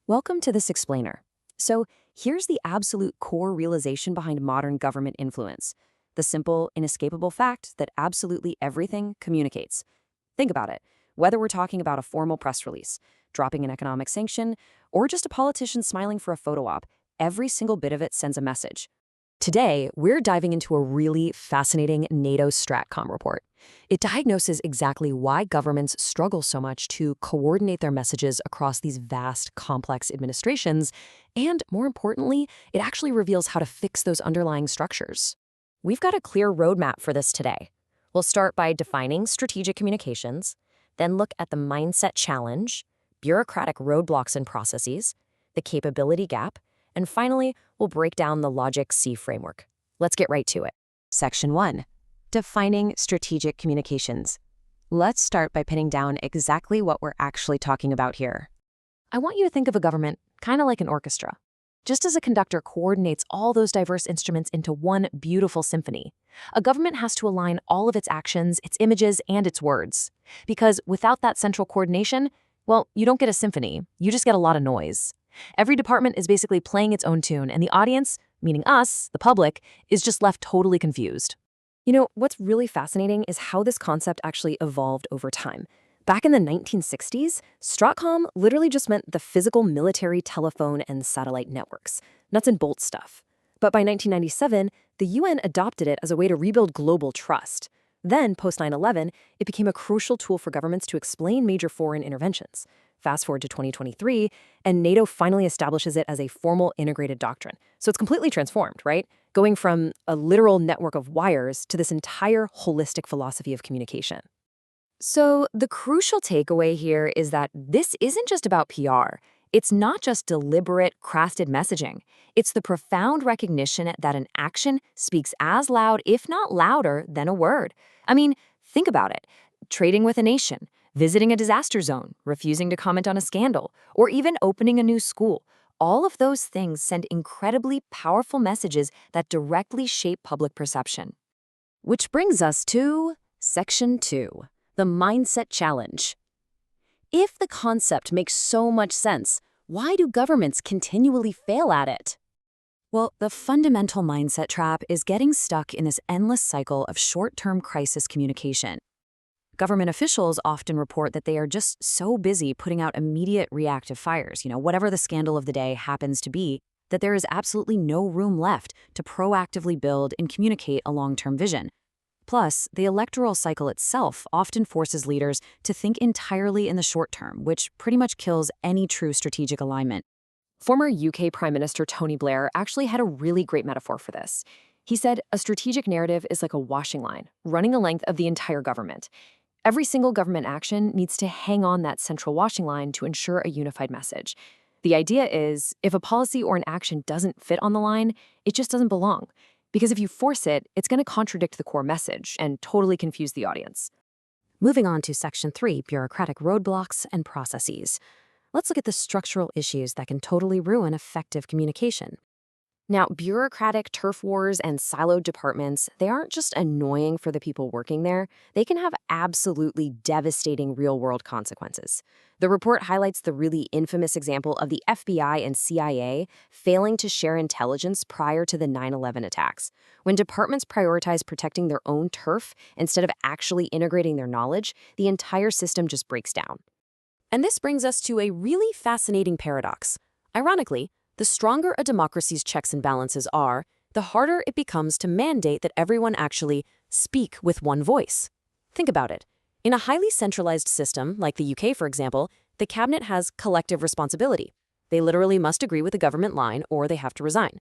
Welcome to this explainer. So, here's the absolute core realization behind modern government influence: the simple, inescapable fact that absolutely everything communicates. Think about it. Whether we're talking about a formal press release, dropping an economic sanction, or just a politician smiling for a photo op, every single bit of it sends a message. Today, we're diving into a really fascinating NATO Stratcom report. It diagnoses exactly why governments struggle so much to coordinate their messages across these vast, complex administrations, and more importantly, it actually reveals how to fix those underlying structures. We've got a clear roadmap for this today. We'll start by defining strategic communications, then look at the mindset challenge, bureaucratic roadblocks and processes, the capability gap, and finally, we'll break down the Logic C framework. Let's get right to it. Section 1. Defining strategic communications. Let's start by pinning down exactly what we're actually talking about here. I want you to think of a government kind of like an orchestra. Just as a conductor coordinates all those diverse instruments into one beautiful symphony, a government has to align all of its actions, its images, and its words. Because without that central coordination, well, you don't get a symphony, you just get a lot of noise. Every department is basically playing its own tune, and the audience, meaning us, the public, is just left totally confused. You know, what's really fascinating is how this concept actually evolved over time. Back in the 1960s, Stratcom literally just meant the physical military telephone and satellite networks, nuts and bolts stuff. But by 1997, the UN adopted it as a way to rebuild global trust. Then, post 9/11, it became a crucial tool for governments to explain major foreign interventions. Fast forward to 2023, and NATO finally establishes it as a formal integrated doctrine. So it's completely transformed, right? Going from a literal network of wires to this entire holistic philosophy of communication. So the crucial takeaway here is that this isn't just about PR. It's not just deliberate, crafted messaging. It's the profound recognition that an action speaks as loud, if not louder, than a word. I mean, think about it. Trading with a nation, visiting a disaster zone, refusing to comment on a scandal, or even opening a new school. All of those things send incredibly powerful messages that directly shape public perception. Which brings us to Section 2, the Mindset Challenge. If the concept makes so much sense, why do governments continually fail at it? Well, the fundamental mindset trap is getting stuck in this endless cycle of short-term crisis communication. Government officials often report that they are just so busy putting out immediate reactive fires, whatever the scandal of the day happens to be, that there is absolutely no room left to proactively build and communicate a long-term vision. Plus, the electoral cycle itself often forces leaders to think entirely in the short term, which pretty much kills any true strategic alignment. Former UK Prime Minister Tony Blair actually had a really great metaphor for this. He said, a strategic narrative is like a washing line, running the length of the entire government. Every single government action needs to hang on that central washing line to ensure a unified message. The idea is, if a policy or an action doesn't fit on the line, it just doesn't belong. Because if you force it, it's going to contradict the core message and totally confuse the audience. Moving on to Section 3, bureaucratic roadblocks and processes. Let's look at the structural issues that can totally ruin effective communication. Now, bureaucratic turf wars and siloed departments, they aren't just annoying for the people working there, they can have absolutely devastating real-world consequences. The report highlights the really infamous example of the FBI and CIA failing to share intelligence prior to the 9/11 attacks. When departments prioritize protecting their own turf instead of actually integrating their knowledge, the entire system just breaks down. And this brings us to a really fascinating paradox. Ironically, the stronger a democracy's checks and balances are, the harder it becomes to mandate that everyone actually speak with one voice. Think about it. In a highly centralized system, like the UK, for example, the cabinet has collective responsibility. They literally must agree with the government line or they have to resign.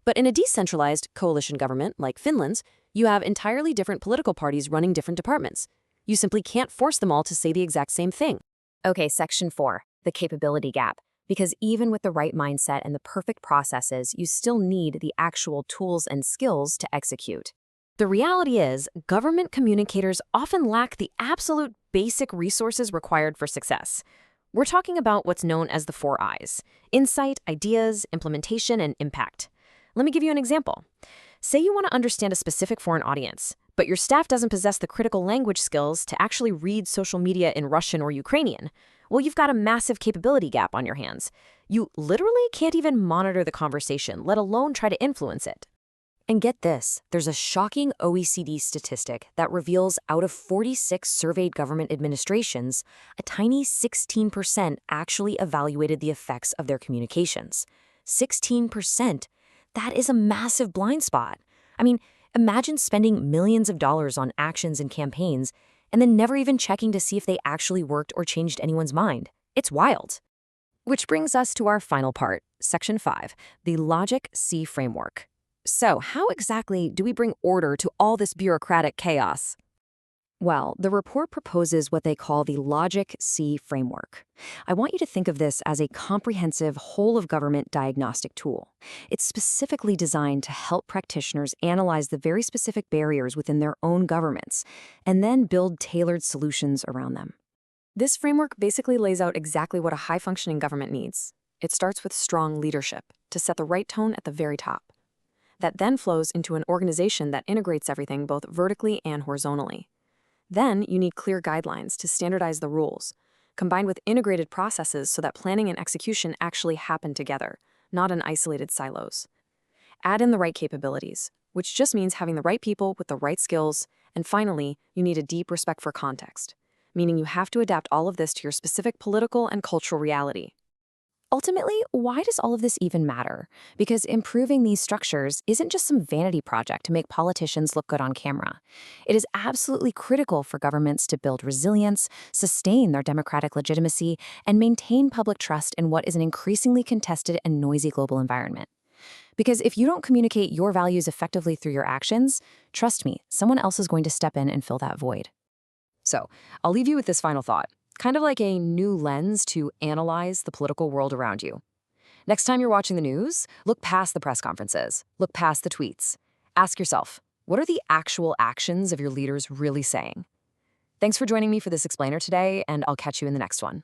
But in a decentralized coalition government, like Finland's, you have entirely different political parties running different departments. You simply can't force them all to say the exact same thing. Okay, Section 4, the capability gap. Because even with the right mindset and the perfect processes, you still need the actual tools and skills to execute. The reality is, government communicators often lack the absolute basic resources required for success. We're talking about what's known as the 4 I's: insight, ideas, implementation, and impact. Let me give you an example. Say you want to understand a specific foreign audience, but your staff doesn't possess the critical language skills to actually read social media in Russian or Ukrainian. well, you've got a massive capability gap on your hands. You literally can't even monitor the conversation, let alone try to influence it. And get this, there's a shocking OECD statistic that reveals out of 46 surveyed government administrations, a tiny 16% actually evaluated the effects of their communications. 16%. That is a massive blind spot. I mean, imagine spending millions of dollars on actions and campaigns and then never even checking to see if they actually worked or changed anyone's mind. It's wild. Which brings us to our final part, Section 5, the Logic C framework. So, how exactly do we bring order to all this bureaucratic chaos? Well, the report proposes what they call the Logic C framework. I want you to think of this as a comprehensive whole-of-government diagnostic tool. It's specifically designed to help practitioners analyze the very specific barriers within their own governments and then build tailored solutions around them. This framework basically lays out exactly what a high-functioning government needs. It starts with strong leadership to set the right tone at the very top. That then flows into an organization that integrates everything both vertically and horizontally. Then you need clear guidelines to standardize the rules, combined with integrated processes so that planning and execution actually happen together, not in isolated silos. Add in the right capabilities, which just means having the right people with the right skills, and finally, you need a deep respect for context, meaning you have to adapt all of this to your specific political and cultural reality. Ultimately, why does all of this even matter? Because improving these structures isn't just some vanity project to make politicians look good on camera. It is absolutely critical for governments to build resilience, sustain their democratic legitimacy, and maintain public trust in what is an increasingly contested and noisy global environment. Because if you don't communicate your values effectively through your actions, trust me, someone else is going to step in and fill that void. So, I'll leave you with this final thought. Kind of like a new lens to analyze the political world around you. Next time you're watching the news, look past the press conferences, look past the tweets. Ask yourself, what are the actual actions of your leaders really saying? Thanks for joining me for this explainer today, and I'll catch you in the next one.